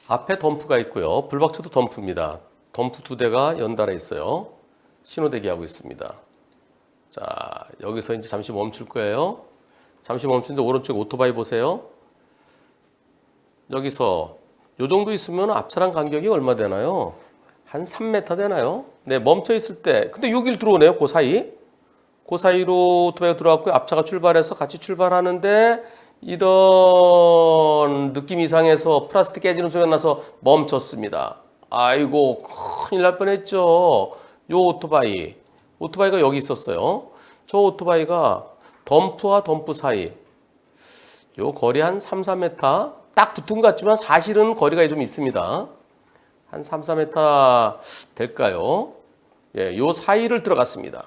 앞에 덤프가 있고요. 블박차도 덤프입니다. 덤프 두 대가 연달아 있어요. 신호대기하고 있습니다. 자, 여기서 이제 잠시 멈출 거예요. 잠시 멈추는데 오른쪽 오토바이 보세요. 여기서 요 정도 있으면 앞차랑 간격이 얼마 되나요? 한 3m 되나요? 네, 멈춰 있을 때. 근데 여길 들어오네요. 그 사이. 그 사이로 오토바이가 들어왔고요. 앞차가 출발해서 같이 출발하는데 이런 느낌 이상해서 플라스틱 깨지는 소리가 나서 멈췄습니다. 아이고, 큰일 날 뻔했죠. 요 오토바이가 여기 있었어요. 저 오토바이가 덤프와 덤프 사이 요 거리 한 3, 4m 딱 붙은 것 같지만 사실은 거리가 좀 있습니다. 한 3, 4m 될까요? 예, 요 사이를 들어갔습니다.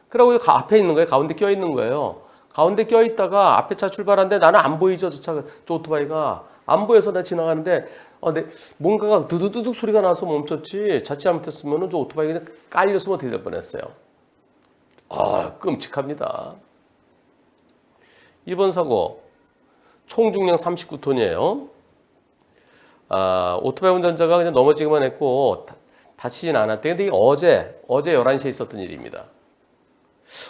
그리고 앞에 있는 거예요. 가운데 껴 있는 거예요. 가운데 껴 있다가 앞에 차 출발하는데 나는 안 보이죠. 저 오토바이가 안 보여서 내가 지나가는데 뭔가가 두두두둑 소리가 나서 멈췄지. 자칫 잘못했으면 저 오토바이 그냥 깔렸으면 어떻게 될 뻔했어요. 아, 끔찍합니다. 이번 사고 총 중량 39톤이에요. 오토바이 운전자가 그냥 넘어지기만 했고 다치진 않았대. 근데 이게 어제 11시에 있었던 일입니다.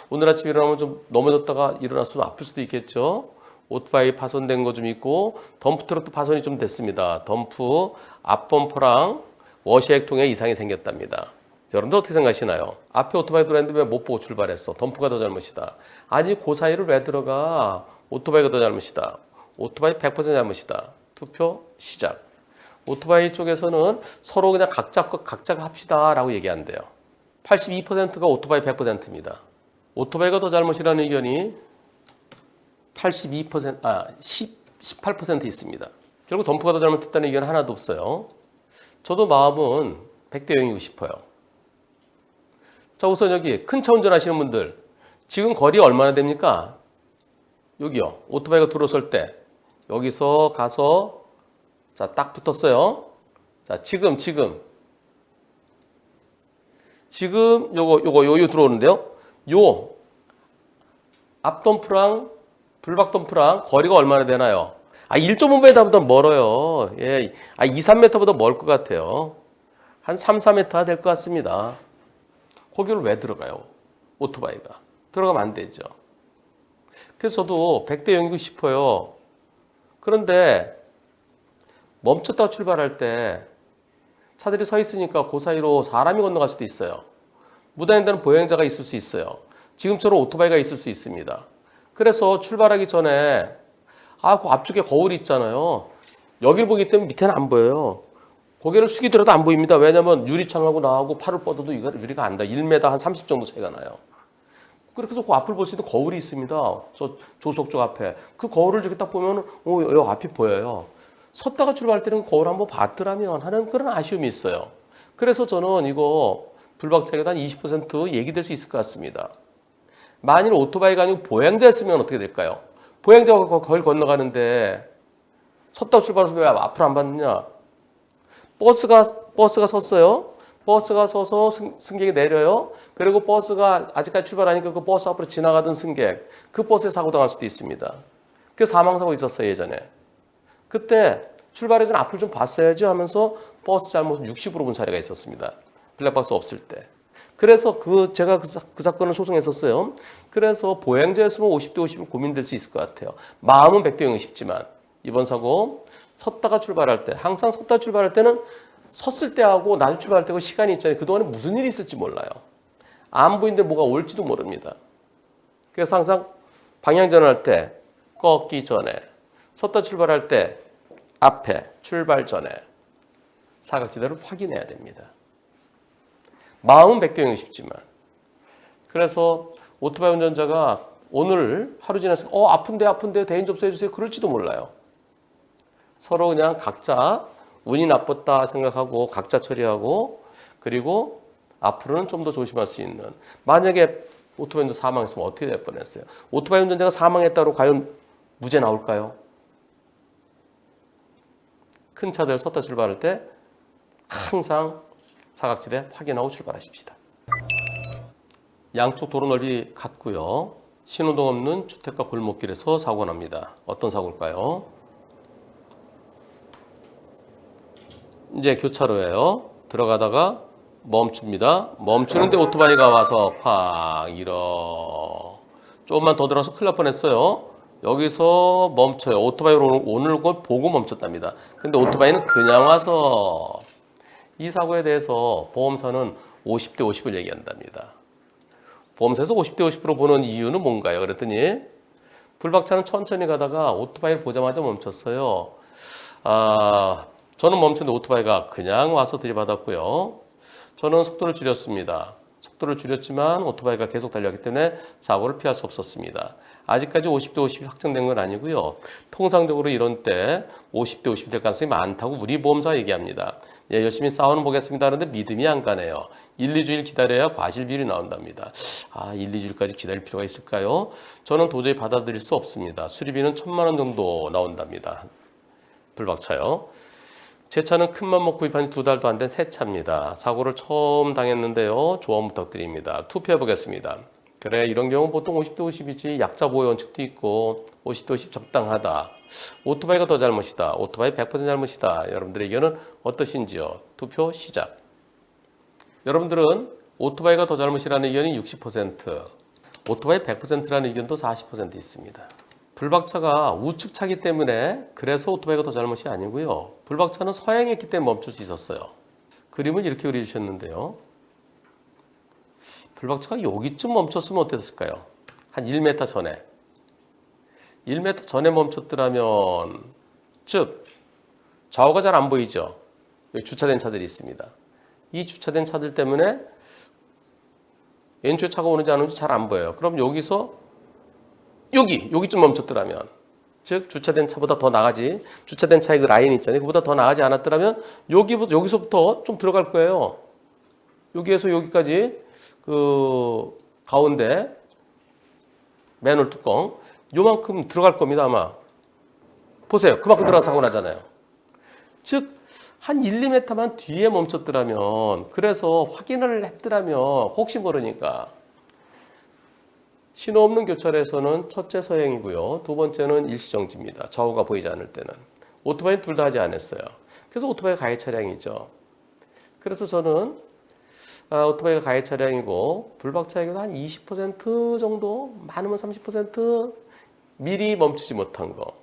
오늘 아침 일어나면 좀 넘어졌다가 일어났으면 아플 수도 있겠죠. 오토바이 파손된 거 좀 있고 덤프 트럭도 파손이 좀 됐습니다. 덤프 앞범퍼랑 워시액통에 이상이 생겼답니다. 여러분들 어떻게 생각하시나요? 앞에 오토바이 들어왔는데 왜 못 보고 출발했어? 덤프가 더 잘못이다. 아니 그 사이를 왜 들어가? 오토바이가 더 잘못이다. 오토바이 100% 잘못이다. 투표 시작. 오토바이 쪽에서는 서로 그냥 각자가 합시다 라고 얘기한대요. 82%가 오토바이 100%입니다. 오토바이가 더 잘못이라는 의견이 18% 있습니다. 결국 덤프가 더 잘못했다는 의견은 하나도 없어요. 저도 마음은 100대 0이고 싶어요. 자, 우선 여기 큰 차 운전하시는 분들 지금 거리 얼마나 됩니까? 여기요. 오토바이가 들어설 때 여기서 가서 자, 딱 붙었어요. 자, 지금 요거 들어오는데요. 요 앞덤프랑 불박덤프랑 거리가 얼마나 되나요? 1.5m보다 멀어요. 예. 2, 3m보다 멀 것 같아요. 한 3, 4m 될 것 같습니다. 거기를 왜 들어가요? 오토바이가. 들어가면 안 되죠. 그래서 저도 100대 0이고 싶어요. 그런데 멈췄다가 출발할 때 차들이 서 있으니까 그 사이로 사람이 건너갈 수도 있어요. 무단횡단은 보행자가 있을 수 있어요. 지금처럼 오토바이가 있을 수 있습니다. 그래서 출발하기 전에 그 앞쪽에 거울이 있잖아요. 여길 보기 때문에 밑에는 안 보여요. 고개를 숙이더라도 안 보입니다. 왜냐하면 유리창하고 나하고 팔을 뻗어도 유리가 안 닿아요. 1m 한 30 정도 차이가 나요. 그래서 그 앞을 볼 수 있는 거울이 있습니다. 저 조수석 쪽 앞에. 그 거울을 이렇게 딱 보면 여기 앞이 보여요. 섰다가 출발할 때는 거울 한번 봤더라면 하는 그런 아쉬움이 있어요. 그래서 저는 이거 불박차가 한 20% 얘기될 수 있을 것 같습니다. 만일 오토바이가 아니고 보행자였으면 어떻게 될까요? 보행자가 거길 건너가는데 섰다가 출발해서 왜 앞으로 안 받느냐? 버스가 섰어요. 버스가 서서 승객이 내려요. 그리고 버스가 아직까지 출발하니까 그 버스 앞으로 지나가던 승객, 그 버스에 사고 당할 수도 있습니다. 그 사망사고 있었어요, 예전에. 그때 출발해 전 앞을 좀 봤어야지 하면서 버스 잘못 60으로 본 사례가 있었습니다. 블랙박스 없을 때. 그래서 제가 그 사건을 소송했었어요. 그래서 보행자였으면 50대 50은 고민될 수 있을 것 같아요. 마음은 100대 0이 쉽지만 이번 사고 섰다가 출발할 때 항상 섰다 출발할 때는 섰을 때하고 나중에 출발할 때하고 시간이 있잖아요. 그동안에 무슨 일이 있을지 몰라요. 안 보이는데 뭐가 올지도 모릅니다. 그래서 항상 방향 전환할 때 꺾기 전에 섰다 출발할 때 앞에 출발 전에 사각지대를 확인해야 됩니다. 마음은 100대 0이 쉽지만 그래서 오토바이 운전자가 오늘 하루 지나서 아픈데 대인 접수해 주세요 그럴지도 몰라요. 서로 그냥 각자 운이 나빴다 생각하고 각자 처리하고 그리고 앞으로는 좀 더 조심할 수 있는 만약에 오토바이 운전자 사망했으면 어떻게 될 뻔했어요. 오토바이 운전자가 사망했다고 과연 무죄 나올까요? 큰 차들 섰다 출발할 때 항상 사각지대 확인하고 출발하십시다. 양쪽 도로 넓이 같고요. 신호등 없는 주택가 골목길에서 사고가 납니다. 어떤 사고일까요? 이제 교차로예요. 들어가다가 멈춥니다. 멈추는데 오토바이가 와서 쾅 이러. 조금만 더 들어서 큰일 날 뻔했어요. 여기서 멈춰요. 오토바이로 오는 걸 보고 멈췄답니다. 근데 오토바이는 그냥 와서 이 사고에 대해서 보험사는 50대 50을 얘기한답니다. 보험사에서 50대 50으로 보는 이유는 뭔가요? 그랬더니 불박차는 천천히 가다가 오토바이를 보자마자 멈췄어요. 저는 멈췄는데 오토바이가 그냥 와서 들이받았고요. 저는 속도를 줄였습니다. 속도를 줄였지만 오토바이가 계속 달렸기 때문에 사고를 피할 수 없었습니다. 아직까지 50대 50이 확정된 건 아니고요. 통상적으로 이런 때 50대 50이 될 가능성이 많다고 우리 보험사가 얘기합니다. 예, 열심히 싸워는 보겠습니다. 하는데 믿음이 안 가네요. 1, 2주일 기다려야 과실비율이 나온답니다. 1, 2주일까지 기다릴 필요가 있을까요? 저는 도저히 받아들일 수 없습니다. 수리비는 1,000만 원 정도 나온답니다. 불박차요. 제 차는 큰맘 먹고 구입한 지 2달도 안 된 새 차입니다. 사고를 처음 당했는데요. 조언 부탁드립니다. 투표해 보겠습니다. 그래, 이런 경우 보통 50대 50이지 약자 보호 원칙도 있고 50대 50 적당하다. 오토바이가 더 잘못이다. 오토바이 100% 잘못이다. 여러분들의 의견은 어떠신지요? 투표 시작. 여러분들은 오토바이가 더 잘못이라는 의견이 60%, 오토바이 100%라는 의견도 40% 있습니다. 불박차가 우측차기 때문에 그래서 오토바이가 더 잘못이 아니고요. 불박차는 서행했기 때문에 멈출 수 있었어요. 그림을 이렇게 그려주셨는데요. 불박차가 여기쯤 멈췄으면 어땠을까요? 한 1m 전에. 1m 전에 멈췄더라면, 즉 좌우가 잘 안 보이죠. 여기 주차된 차들이 있습니다. 이 주차된 차들 때문에 왼쪽에 차가 오는지 안 오는지 잘 안 보여요. 그럼 여기서 여기쯤 멈췄더라면, 즉 주차된 차보다 더 나가지, 주차된 차의 그 라인 있잖아요. 그보다 더 나가지 않았더라면 여기서부터 좀 들어갈 거예요. 여기에서 여기까지 그 가운데 맨홀 뚜껑 요만큼 들어갈 겁니다. 아마 보세요. 그만큼 들어가서 사고 나잖아요. 즉 한 1, 2m만 뒤에 멈췄더라면, 그래서 확인을 했더라면, 혹시 모르니까 신호 없는 교차로에서는 첫째 서행이고요. 두 번째는 일시정지입니다. 좌우가 보이지 않을 때는. 오토바이는 둘 다 하지 않았어요. 그래서 오토바이가 가해 차량이죠. 그래서 저는 오토바이가 가해 차량이고 불박차에게도 한 20% 정도, 많으면 30% 미리 멈추지 못한 거.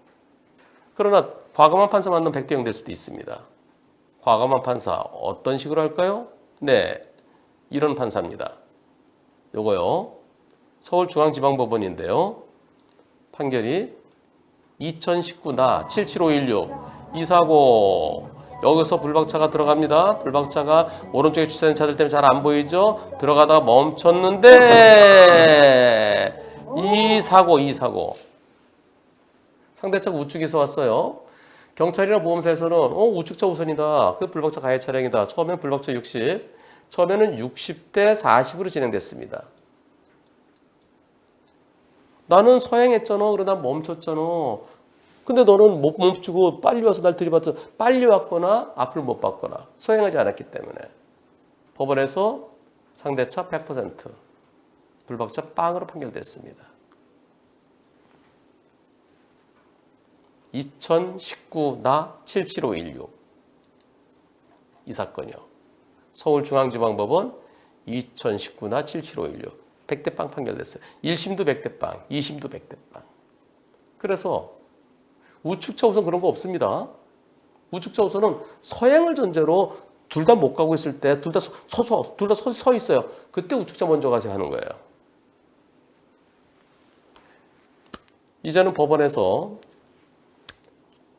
그러나 과감한 판사 만나면 100대 0 될 수도 있습니다. 과감한 판사 어떤 식으로 할까요? 네, 이런 판사입니다. 요거요. 서울중앙지방법원인데요. 판결이 2019나 77516 이 사고, 여기서 불박차가 들어갑니다. 불박차가 오른쪽에 주차된 차들 때문에 잘 안 보이죠? 들어가다가 멈췄는데 이 사고 상대차가 우측에서 왔어요. 경찰이나 보험사에서는 우측차 우선이다. 그 불박차 가해 차량이다. 처음엔 불박차 60, 처음에는 60대 40으로 진행됐습니다. 나는 서행했잖아. 그러다 멈췄잖아. 근데 너는 못 멈추고 빨리 와서 날 들이받아. 빨리 왔거나 앞을 못 봤거나 서행하지 않았기 때문에 법원에서 상대차 100%, 불박차 빵으로 판결됐습니다. 2019나 77516 이 사건이요. 서울중앙지방법원 2019나 77516 100대 빵 판결됐어요. 1심도 100대 빵, 2심도 100대 빵. 그래서 우측차 우선 그런 거 없습니다. 우측차 우선은 서행을 전제로 둘 다 못 가고 있을 때 둘 다 서 있어요. 그때 우측차 먼저 가세요 하는 거예요. 이제는 법원에서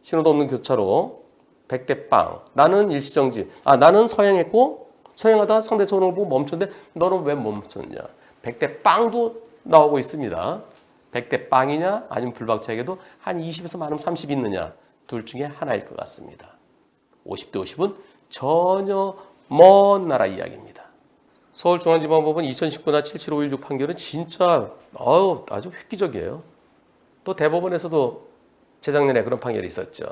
신호도 없는 교차로 100대 빵. 나는 일시정지. 나는 서행했고 서행하다 상대차 오는 걸 보고 멈췄는데 너는 왜 멈췄냐. 100대 빵도 나오고 있습니다. 100대 빵이냐 아니면 불박차에게도 한 20에서 많으면 30 있느냐. 둘 중에 하나일 것 같습니다. 50대 50은 전혀 먼 나라 이야기입니다. 서울중앙지방법원 2019나 77516 판결은 진짜 아주 획기적이에요. 또 대법원에서도 재작년에 그런 판결이 있었죠.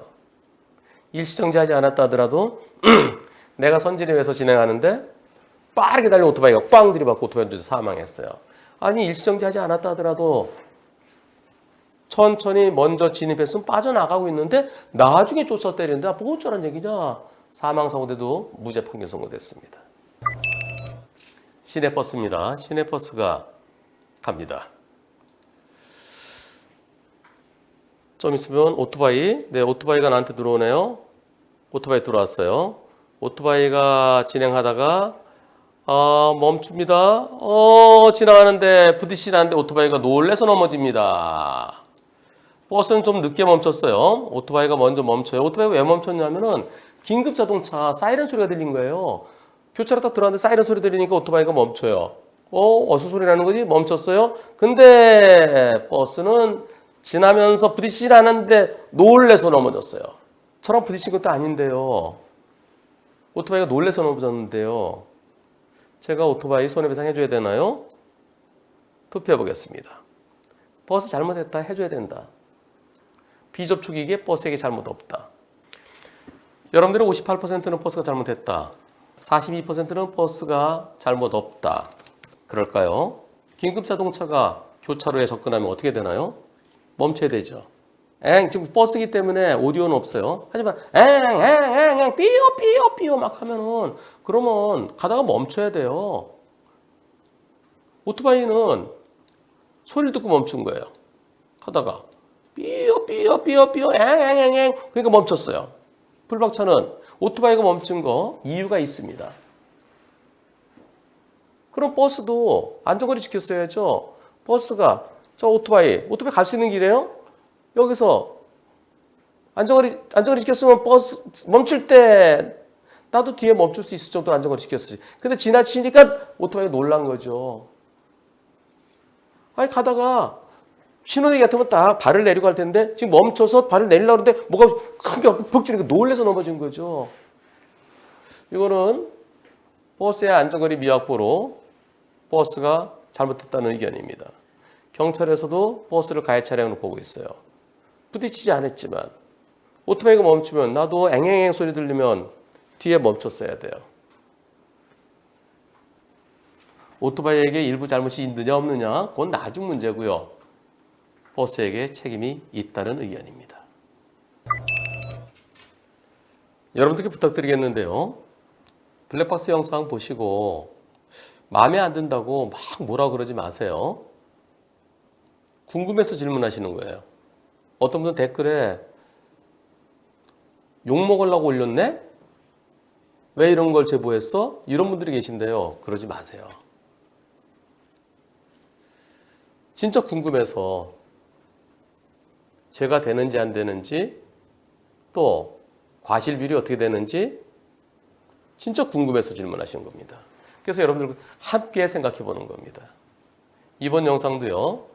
일시정지하지 않았다 하더라도 내가 선진위에서 진행하는데 빠르게 달린 오토바이가 꽝 들이받고 오토바이 운전자 사망했어요. 아니 일시정지하지 않았다 하더라도 천천히 먼저 진입했으면 빠져나가고 있는데 나중에 쫓아 때리는데 뭐 어쩌란 얘기냐. 사망사고대도 무죄 판결 선고됐습니다. 시내버스입니다. 시내버스가 갑니다. 좀 있으면 오토바이. 네, 오토바이가 나한테 들어오네요. 오토바이 들어왔어요. 오토바이가 진행하다가 멈춥니다. 지나가는데 부딪히는데 오토바이가 놀래서 넘어집니다. 버스는 좀 늦게 멈췄어요. 오토바이가 먼저 멈춰요. 오토바이가 왜 멈췄냐면은 긴급 자동차 사이렌 소리가 들린 거예요. 교차로 딱 들어왔는데 사이렌 소리 들리니까 오토바이가 멈춰요. 어디서 소리 나는 거지? 멈췄어요. 근데 버스는 지나면서 부딪히지 않았는데 놀래서 넘어졌어요. 저랑 부딪힌 것도 아닌데요. 오토바이가 놀래서 넘어졌는데요. 제가 오토바이 손해배상 해줘야 되나요? 투표해 보겠습니다. 버스 잘못했다 해줘야 된다. 비접촉이기에 버스에게 잘못 없다. 여러분들은 58%는 버스가 잘못했다. 42%는 버스가 잘못 없다. 그럴까요? 긴급 자동차가 교차로에 접근하면 어떻게 되나요? 멈춰야 되죠. 지금 버스이기 때문에 오디오는 없어요. 하지만 삐요 막 하면은 그러면 가다가 멈춰야 돼요. 오토바이는 소리를 듣고 멈춘 거예요. 가다가 삐요 그러니까 멈췄어요. 불박차는 오토바이가 멈춘 거 이유가 있습니다. 그럼 버스도 안전거리 지켰어야죠. 버스가 저 오토바이 갈 수 있는 길이에요? 여기서 안전거리 지켰으면 버스 멈출 때 나도 뒤에 멈출 수 있을 정도로 안전거리 지켰어요. 근데 지나치니까 오토바이가 놀란 거죠. 아니 가다가 신호대기 같은 거 딱 발을 내리고 할 텐데 지금 멈춰서 발을 내리려고 하는데 뭐가 크게 퍽 찌르니까 놀래서 넘어진 거죠. 이거는 버스의 안전거리 미확보로 버스가 잘못했다는 의견입니다. 경찰에서도 버스를 가해 차량으로 보고 있어요. 부딪히지 않았지만 오토바이가 멈추면 나도 앵앵앵 소리 들리면 뒤에 멈췄어야 돼요. 오토바이에게 일부 잘못이 있느냐 없느냐 그건 나중 문제고요. 버스에게 책임이 있다는 의견입니다. 여러분들께 부탁드리겠는데요. 블랙박스 영상 보시고 마음에 안 든다고 막 뭐라 그러지 마세요. 궁금해서 질문하시는 거예요. 어떤 분은 댓글에 욕 먹으려고 올렸네? 왜 이런 걸 제보했어? 이런 분들이 계신데요. 그러지 마세요. 진짜 궁금해서 죄가 되는지 안 되는지 또 과실비율이 어떻게 되는지 진짜 궁금해서 질문하시는 겁니다. 그래서 여러분들 함께 생각해 보는 겁니다. 이번 영상도요.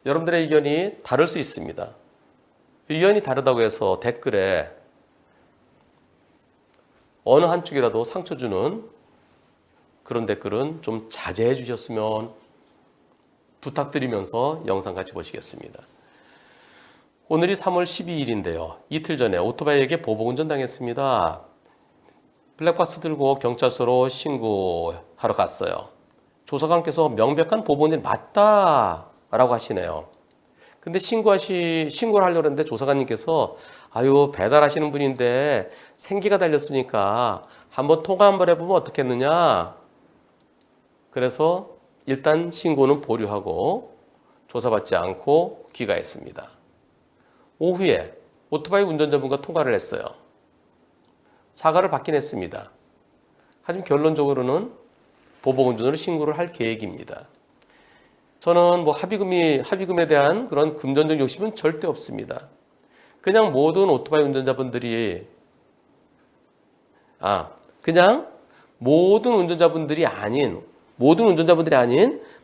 여러분들의 의견이 다를 수 있습니다. 의견이 다르다고 해서 댓글에 어느 한쪽이라도 상처 주는 그런 댓글은 좀 자제해 주셨으면 부탁드리면서 영상 같이 보시겠습니다. 오늘이 3월 12일인데요. 이틀 전에 오토바이에게 보복운전 당했습니다. 블랙박스 들고 경찰서로 신고하러 갔어요. 조사관께서 명백한 보복운전 맞다라고 하시네요. 근데 신고를 하려고 했는데 조사관님께서 배달하시는 분인데 생기가 달렸으니까 한번 통화 한번 해보면 어떻겠느냐. 그래서 일단 신고는 보류하고 조사받지 않고 귀가했습니다. 오후에 오토바이 운전자분과 통화를 했어요. 사과를 받긴 했습니다. 하지만 결론적으로는 보복운전으로 신고를 할 계획입니다. 저는 합의금에 대한 그런 금전적 욕심은 절대 없습니다. 그냥 모든 오토바이 운전자분들이 모든 운전자분들이 아닌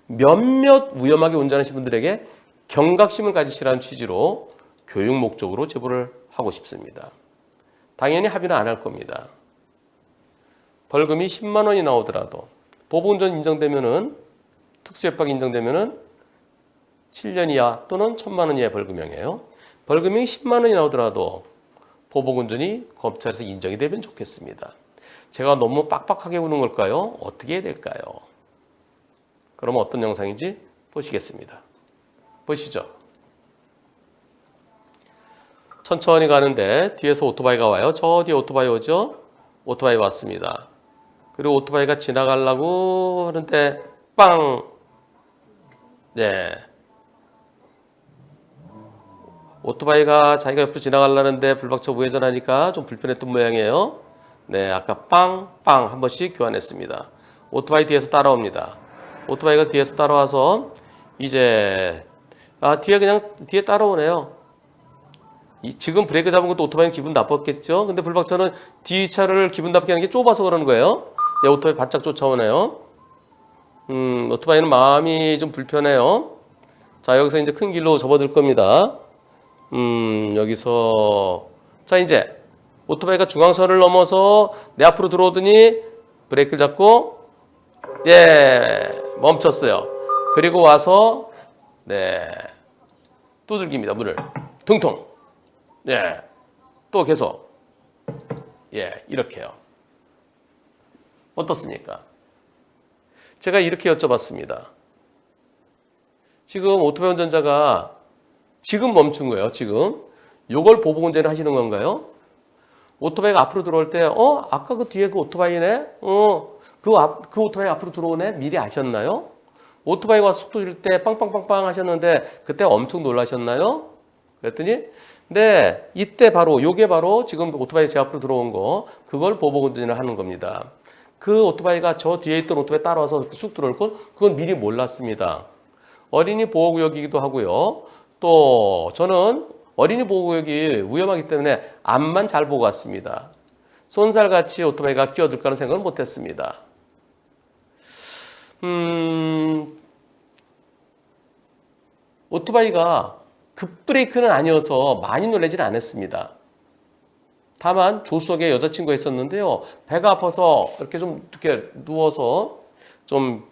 몇몇 위험하게 운전하시는 분들에게 경각심을 가지시라는 취지로 교육 목적으로 제보를 하고 싶습니다. 당연히 합의는 안 할 겁니다. 벌금이 10만 원이 나오더라도 보복운전 인정되면은 특수협박 인정되면은 7년 이하 또는 1,000만 원 이하의 벌금형이에요. 벌금이 10만 원이 나오더라도 보복운전이 검찰에서 인정이 되면 좋겠습니다. 제가 너무 빡빡하게 구는 걸까요? 어떻게 해야 될까요? 그러면 어떤 영상인지 보시겠습니다. 보시죠. 천천히 가는데 뒤에서 오토바이가 와요. 저 뒤에 오토바이 오죠? 오토바이 왔습니다. 그리고 오토바이가 지나가려고 하는데 빵! 네. 오토바이가 자기가 옆으로 지나가려는데 불박차 우회전하니까 좀 불편했던 모양이에요. 네, 아까 빵, 빵 한 번씩 교환했습니다. 오토바이 뒤에서 따라옵니다. 오토바이가 뒤에서 따라와서 이제 뒤에 따라오네요. 지금 브레이크 잡은 것도 오토바이는 기분 나빴겠죠? 근데 불박차는 뒤차를 기분 나쁘게 하는 게 좁아서 그러는 거예요. 네, 오토바이 바짝 쫓아오네요. 오토바이는 마음이 좀 불편해요. 자, 여기서 이제 큰 길로 접어들 겁니다. 여기서 자, 이제 오토바이가 중앙선을 넘어서 내 앞으로 들어오더니 브레이크를 잡고 멈췄어요. 그리고 와서 두들깁니다. 문을 퉁퉁. 또 계속 이렇게요. 어떻습니까? 제가 이렇게 여쭤봤습니다. 지금 오토바이 운전자가 지금 멈춘 거예요. 지금 요걸 보복 운전을 하시는 건가요? 오토바이가 앞으로 들어올 때 아까 그 뒤에 그 오토바이네? 그 오토바이 앞으로 들어오네? 미리 아셨나요? 오토바이가 와서 속도 줄 때 빵빵빵빵 하셨는데 그때 엄청 놀라셨나요? 그랬더니 네, 이때 바로 요게 바로 지금 오토바이 제 앞으로 들어온 거 그걸 보복 운전을 하는 겁니다. 그 오토바이가 저 뒤에 있던 오토바이 따라와서 쑥 들어올 건 그건 미리 몰랐습니다. 어린이 보호구역이기도 하고요. 또 저는 어린이 보호구역이 위험하기 때문에 앞만 잘 보고 왔습니다. 쏜살같이 오토바이가 끼어들 거라는 생각은 못했습니다. 오토바이가 급브레이크는 아니어서 많이 놀라지는 않았습니다. 다만 조수석에 여자친구가 있었는데요. 배가 아파서 이렇게 누워서 좀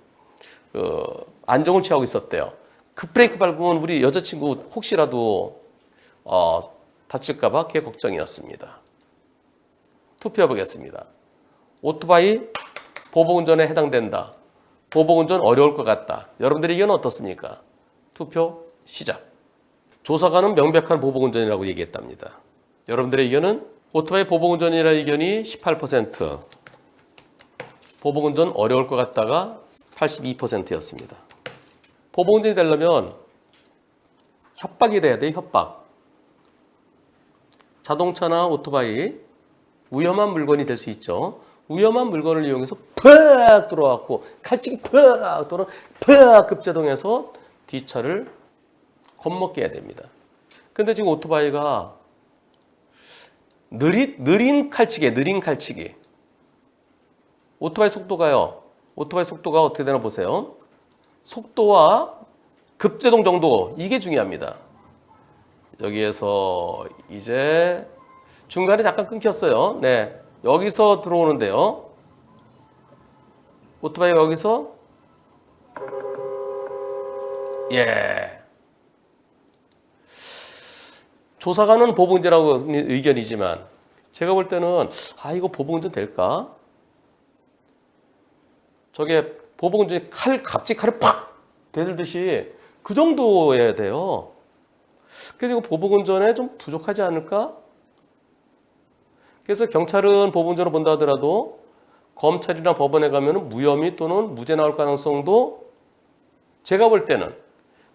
안정을 취하고 있었대요. 급브레이크 밟으면 우리 여자친구 혹시라도 다칠까 봐 그게 걱정이었습니다. 투표해 보겠습니다. 오토바이 보복운전에 해당된다. 보복운전 어려울 것 같다. 여러분들의 의견은 어떻습니까? 투표 시작. 조사관은 명백한 보복운전이라고 얘기했답니다. 여러분들의 의견은 오토바이 보복운전이라는 의견이 18%, 보복운전 어려울 것 같다가 82%였습니다. 보복운전이 되려면 협박이 돼야 돼요. 협박. 자동차나 오토바이 위험한 물건이 될 수 있죠. 위험한 물건을 이용해서 팍 들어왔고 칼치기 팍 또는 팍 급제동해서 뒷차를 겁먹게 해야 됩니다. 근데 지금 오토바이가 느린 칼치기. 오토바이 속도가요. 오토바이 속도가 어떻게 되나 보세요. 속도와 급제동 정도 이게 중요합니다. 여기에서 이제 중간에 잠깐 끊겼어요. 네, 여기서 들어오는데요. 오토바이가 여기서 조사관은 보복운전이라고 의견이지만 제가 볼 때는 이거 보복운전 될까? 저게 보복운전이 갑자기 칼을 팍 대들듯이 그 정도여야 돼요. 그래서 이거 보복운전에 좀 부족하지 않을까? 그래서 경찰은 보복운전을 본다 하더라도 검찰이나 법원에 가면 무혐의 또는 무죄 나올 가능성도 제가 볼 때는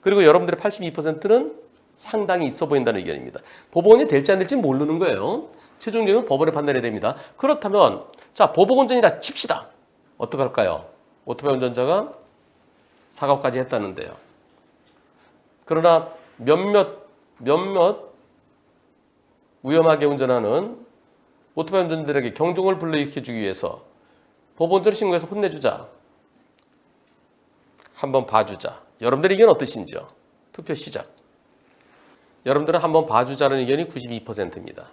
그리고 여러분들의 82%는 상당히 있어 보인다는 의견입니다. 보복운전이 될지 안 될지 모르는 거예요. 최종적으로 법원에 판단해야 됩니다. 그렇다면 자 보복운전이라 칩시다. 어떡할까요? 오토바이 운전자가 사고까지 했다는데요. 그러나 몇몇 위험하게 운전하는 오토바이 운전자들에게 경종을 불러일으켜주기 위해서 보복운전을 신고해서 혼내주자. 한번 봐주자. 여러분들의 의견은 어떠신지요? 투표 시작. 여러분들은 한번 봐주자는 의견이 92%입니다.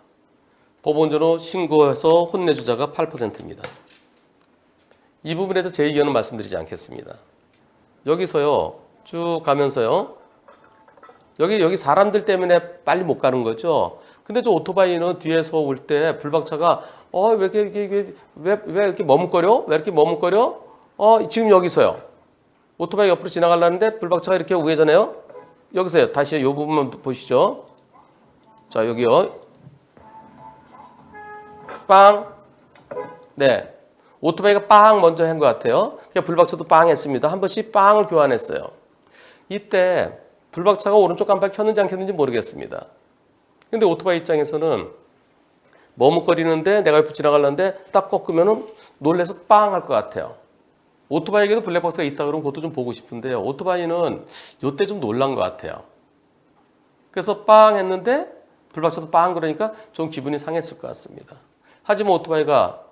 보복운전으로 신고해서 혼내주자가 8%입니다. 이 부분에도 제 의견은 말씀드리지 않겠습니다. 여기서요, 쭉 가면서요, 여기 사람들 때문에 빨리 못 가는 거죠. 근데 저 오토바이는 뒤에서 올 때 불박차가 왜 이렇게 머뭇거려? 왜 이렇게 머뭇거려? 지금 여기서요. 오토바이 옆으로 지나가려는데 불박차가 이렇게 우회전해요. 여기서요. 다시 이 부분만 보시죠. 자, 여기요. 빵. 네. 오토바이가 빵 먼저 한 것 같아요. 그냥 불박차도 빵 했습니다. 한 번씩 빵을 교환했어요. 이때 불박차가 오른쪽 깜빡이 켰는지 안 켰는지 모르겠습니다. 근데 오토바이 입장에서는 머뭇거리는데 내가 옆에 지나가려는데 딱 꺾으면은 놀래서 빵 할 것 같아요. 오토바이에게도 블랙박스가 있다 그러면 그것도 좀 보고 싶은데요. 오토바이는 요때 좀 놀란 것 같아요. 그래서 빵 했는데 불박차도 빵 그러니까 좀 기분이 상했을 것 같습니다. 하지만 오토바이가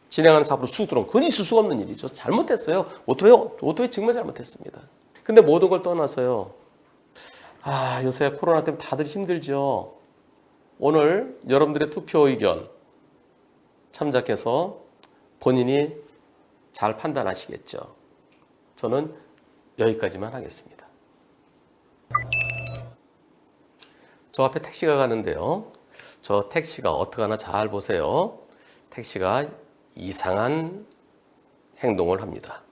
진행하는 차 앞으로 쑥 들어오면 그건 있을 수가 없는 일이죠. 잘못했어요. 오토바이 정말 잘못했습니다. 근데 모든 걸 떠나서요. 요새 코로나 때문에 다들 힘들죠. 오늘 여러분들의 투표 의견 참작해서 본인이 잘 판단하시겠죠. 저는 여기까지만 하겠습니다. 저 앞에 택시가 가는데요. 저 택시가 어떻게 하나 잘 보세요. 택시가 이상한 행동을 합니다.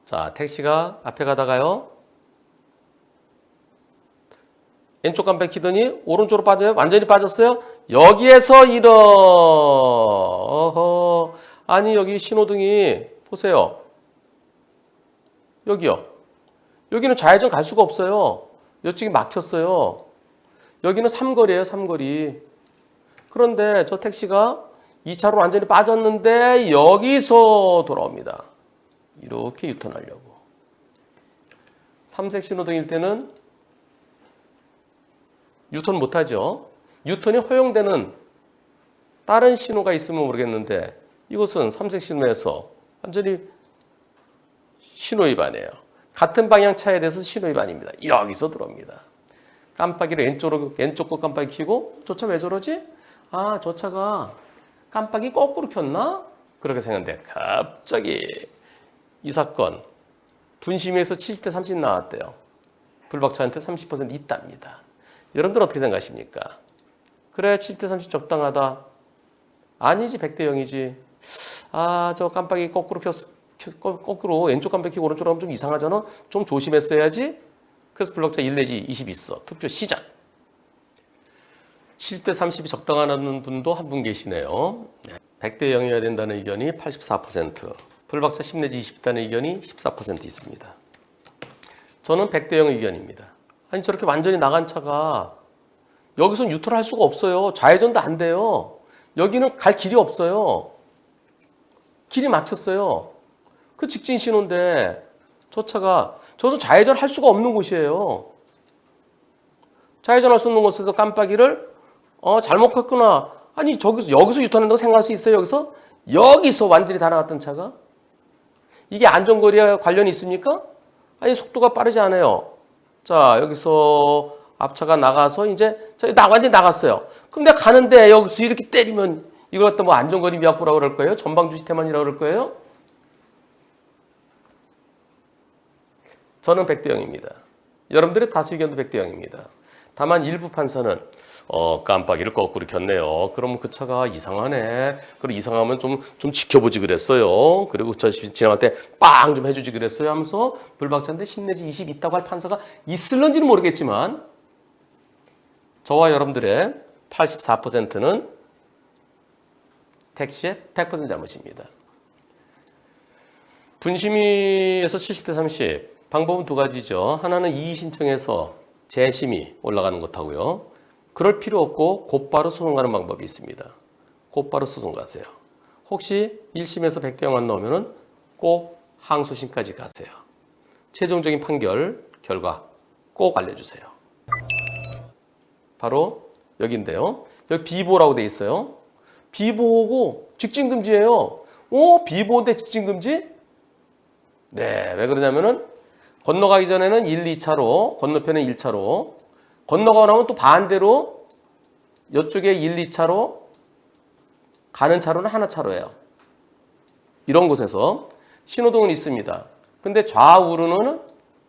자, 택시가 앞에 가다가요. 왼쪽 깜빡이 키더니 오른쪽으로 빠져요. 완전히 빠졌어요. 여기에서 아니 여기 신호등이 보세요. 여기요. 여기는 좌회전 갈 수가 없어요. 이쪽이 막혔어요. 여기는 삼거리예요. 삼거리. 그런데 저 택시가 2차로 완전히 빠졌는데 여기서 돌아옵니다. 이렇게 유턴하려고. 삼색 신호등일 때는 유턴 못하죠. 유턴이 허용되는 다른 신호가 있으면 모르겠는데 이것은 삼색 신호에서 완전히 신호 위반이에요. 같은 방향 차에 대해서 신호 위반입니다. 여기서 들어옵니다. 깜빡이를 왼쪽 거 깜빡이 켜고 저 차 왜 저러지? 저 차가 깜빡이 거꾸로 켰나? 그렇게 생각했는데 갑자기 이 사건 분심위에서 70대 30 나왔대요. 불박차한테 30% 있답니다. 여러분들 어떻게 생각하십니까? 그래 70대 30 적당하다. 아니지 100대 0이지. 저 깜빡이 거꾸로 왼쪽 깜빡이 켜고 오른쪽으로 하면 좀 이상하잖아. 좀 조심했어야지. 그래서 불박차 1 내지 20 있어. 투표 시작. 70대 30이 적당하다는 분도 한 분 계시네요. 100대 0이어야 된다는 의견이 84%. 불박차 10 내지 20 있다는 의견이 14% 있습니다. 저는 100대 0 의견입니다. 아니 저렇게 완전히 나간 차가 여기선 유턴할 수가 없어요. 좌회전도 안 돼요. 여기는 갈 길이 없어요. 길이 막혔어요. 그 직진 신호인데 저 차가 저도 좌회전 할 수가 없는 곳이에요. 좌회전할 수 없는 곳에서 깜빡이를 잘못 켰구나. 아니 여기서 유턴한다고 생각할 수 있어요. 여기서 완전히 다 나갔던 차가 이게 안전거리와 관련이 있습니까? 아니 속도가 빠르지 않아요. 자 여기서 앞차가 나가서 이제 완전히 나갔어요. 그럼 내가 가는데 여기서 이렇게 때리면 이걸 갖다 뭐 안전거리 미확보라고 그럴 거예요? 전방주시 태만이라고 그럴 거예요? 저는 100대 0입니다. 여러분들의 다수 의견도 100대 0입니다. 다만 일부 판사는 깜빡이를 거꾸로 켰네요. 그러면 그 차가 이상하네. 그리고 이상하면 좀 지켜보지 그랬어요. 그리고 저 지나갈 때 빵 좀 해주지 그랬어요 하면서 불박차인데 10 내지 20 있다고 할 판사가 있을런지는 모르겠지만 저와 여러분들의 84%는 택시의 100% 잘못입니다. 분심위에서 70대 30. 방법은 두 가지죠. 하나는 이의 신청해서 재심이 올라가는 것하고요. 그럴 필요 없고 곧바로 소송 가는 방법이 있습니다. 곧바로 소송 가세요. 혹시 1심에서 100대 0 안 나오면 꼭 항소심까지 가세요. 최종적인 판결 결과 꼭 알려주세요. 바로 여기인데요. 여기 비보라고 돼 있어요. 비보고 직진금지예요. 비보인데 직진금지? 네, 왜 그러냐면은 건너가기 전에는 1, 2차로, 건너편은 1차로, 건너가고 나면 또 반대로 이쪽에 1, 2차로 가는 차로는 하나 차로예요. 이런 곳에서 신호등은 있습니다. 근데 좌우로는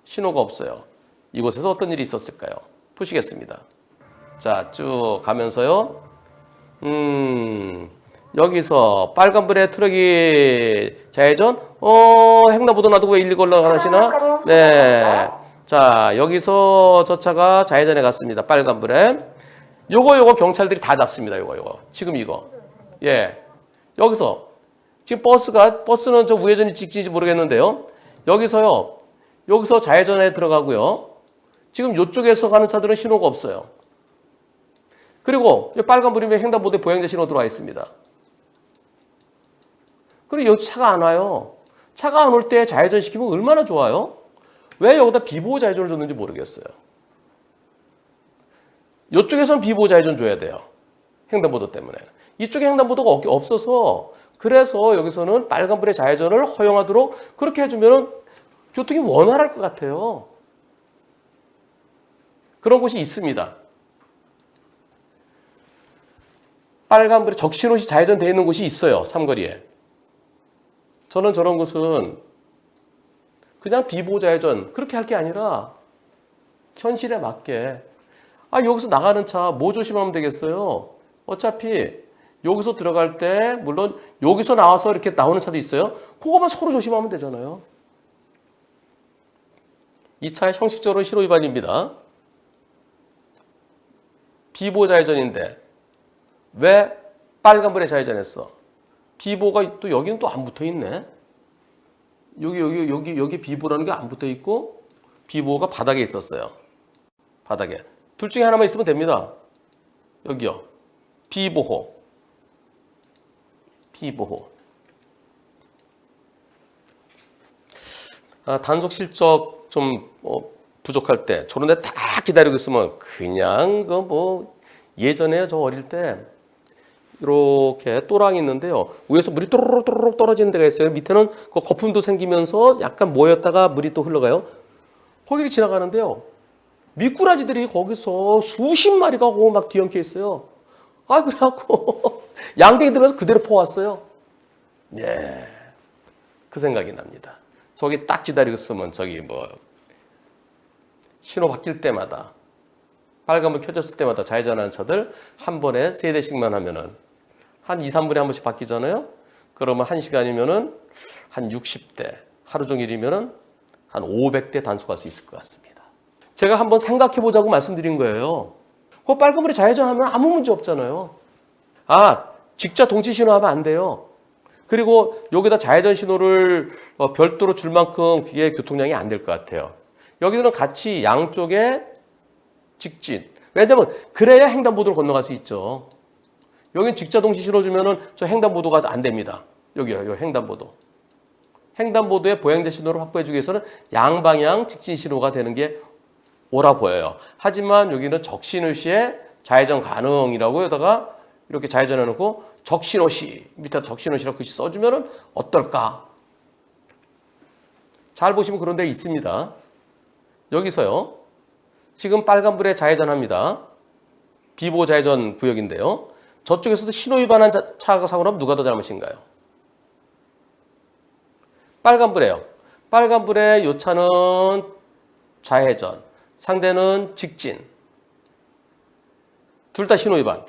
신호가 없어요. 이곳에서 어떤 일이 있었을까요? 보시겠습니다. 자, 쭉 가면서요. 여기서 빨간불에 트럭이 좌회전? 횡단보도 놔두고 왜 1, 2 올라가시나? 네. 자, 여기서 저 차가 좌회전에 갔습니다. 빨간불에. 요거 경찰들이 다 잡습니다. 요거. 지금 이거. 예. 여기서 지금 버스는 저 우회전이 직진인지 모르겠는데요. 여기서 좌회전에 들어가고요. 지금 요쪽에서 가는 차들은 신호가 없어요. 그리고 빨간불이면 횡단보도에 보행자 신호 들어와 있습니다. 그리고 여기 차가 안 와요. 차가 안 올 때 좌회전 시키면 얼마나 좋아요? 왜 여기다 비보호 좌회전을 줬는지 모르겠어요. 이쪽에서는 비보호 좌회전 줘야 돼요. 횡단보도 때문에. 이쪽에 횡단보도가 없어서 그래서 여기서는 빨간불의 좌회전을 허용하도록 그렇게 해주면 교통이 원활할 것 같아요. 그런 곳이 있습니다. 빨간불에 적신호시 좌회전되어 있는 곳이 있어요. 삼거리에. 저는 저런 곳은 그냥 비보호 좌회전 그렇게 할 게 아니라 현실에 맞게 여기서 나가는 차 뭐 조심하면 되겠어요? 어차피 여기서 들어갈 때 물론 여기서 나와서 이렇게 나오는 차도 있어요. 그거만 서로 조심하면 되잖아요. 이 차 형식적으로 신호 위반입니다. 비보호 좌회전인데 왜 빨간불에 좌회전했어? 비보가 또 여기는 또 안 붙어 있네. 여기 비보라는 게 안 붙어 있고 비보가 바닥에 있었어요. 바닥에. 둘 중에 하나만 있으면 됩니다. 여기요. 비보호. 단속 실적 좀 부족할 때 저런 데 딱 기다리고 있으면 그냥 예전에 저 어릴 때 이렇게 또랑이 있는데요. 위에서 물이 또르륵 떨어지는 데가 있어요. 밑에는 그 거품도 생기면서 약간 모였다가 물이 또 흘러가요. 거기를 지나가는데요. 미꾸라지들이 거기서 수십 마리가 막 뒤엉켜 있어요. 그래갖고 양갱이 들어가서 그대로 퍼왔어요. 예, 그 생각이 납니다. 저기 딱 기다리고 있으면 신호 바뀔 때마다 빨간불 켜졌을 때마다 좌회전하는 차들 한 번에 3대씩만 하면은 한 2, 3분에 한 번씩 바뀌잖아요. 그러면 1시간이면은 한 60대, 하루 종일이면은 한 500대 단속할 수 있을 것 같습니다. 제가 한번 생각해 보자고 말씀드린 거예요. 그 빨간불에 좌회전하면 아무 문제 없잖아요. 직자 동시 신호하면 안 돼요. 그리고 여기다 좌회전 신호를 별도로 줄 만큼 그게 교통량이 안 될 것 같아요. 여기는 같이 양쪽에 직진. 왜냐면 그래야 횡단보도를 건너갈 수 있죠. 여기는 직자 동시 신호 주면은 저 횡단보도가 안 됩니다. 여기요, 요 횡단보도. 횡단보도에 보행자 신호를 확보해 주기 위해서는 양방향 직진 신호가 되는 게 옳아 보여요. 하지만 여기는 적신호 시에 좌회전 가능이라고 여기다가 이렇게 좌회전해 놓고 적신호 시 밑에 적신호 시라고 글씨 써주면은 어떨까? 잘 보시면 그런 데 있습니다. 여기서요. 지금 빨간불에 좌회전합니다. 비보호 좌회전 구역인데요. 저쪽에서도 신호 위반한 차가 사고 나면 누가 더 잘못인가요? 빨간불에요. 빨간불에 이 차는 좌회전, 상대는 직진. 둘 다 신호 위반.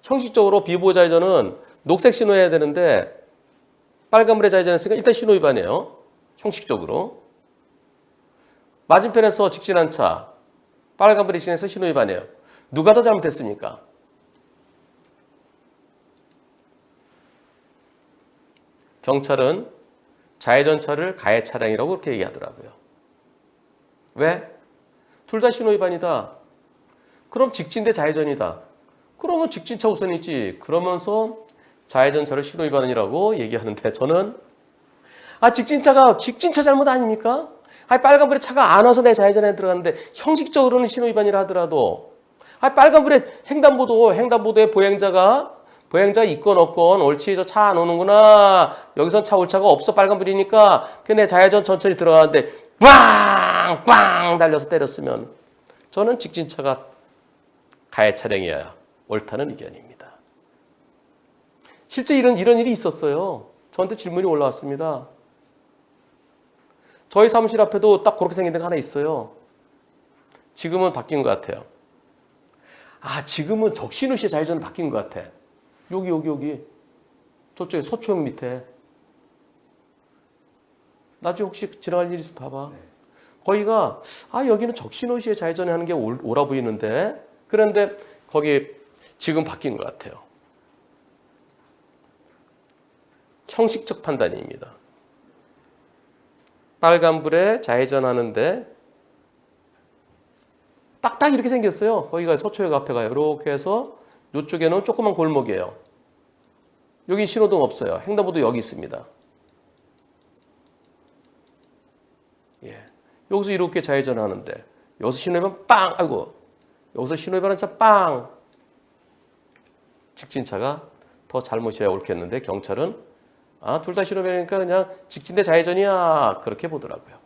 형식적으로 비보호 좌회전은 녹색 신호해야 되는데 빨간불에 좌회전했으니까 일단 신호 위반이에요. 형식적으로. 맞은편에서 직진한 차, 빨간불에 직진해서 신호 위반이에요. 누가 더 잘못했습니까? 경찰은 좌회전차를 가해 차량이라고 그렇게 얘기하더라고요. 왜? 둘 다 신호 위반이다. 그럼 직진 대 좌회전이다. 그러면 직진차 우선이지. 그러면서 좌회전차를 신호 위반이라고 얘기하는데 저는 직진차 잘못 아닙니까? 빨간불에 차가 안 와서 내 좌회전에 들어갔는데 형식적으로는 신호 위반이라 하더라도 빨간불에 횡단보도에 보행자 있건 없건 옳지 저 차 안 오는구나. 여기선 차 올 차가 없어 빨간불이니까 내 좌회전 천천히 들어가는데 빵 달려서 때렸으면 저는 직진차가 가해 차량이어야 옳다는 의견입니다. 실제 이런 일이 있었어요. 저한테 질문이 올라왔습니다. 저희 사무실 앞에도 딱 그렇게 생긴 데가 하나 있어요. 지금은 바뀐 것 같아요. 지금은 적신호 시에 좌회전은 바뀐 것 같아. 여기. 저쪽에 서초역 밑에. 나중에 혹시 지나갈 일 있으면 봐봐. 거기가 여기는 적신호 시에 좌회전하는 게 옳아 보이는데 그런데 거기 지금 바뀐 것 같아요. 형식적 판단입니다. 빨간불에 좌회전하는데 딱딱 이렇게 생겼어요. 거기가 서초역 앞에 가요. 이렇게 해서 이쪽에는 조그만 골목이에요. 여기 신호등 없어요. 횡단보도 여기 있습니다. 예. 여기서 이렇게 좌회전하는데 여기서 신호위반 빵! 아이고 여기서 신호위반한 차 빵! 직진차가 더 잘못이야 옳겠는데 경찰은 둘 다 신호위반이니까 그냥 직진대 좌회전이야 그렇게 보더라고요.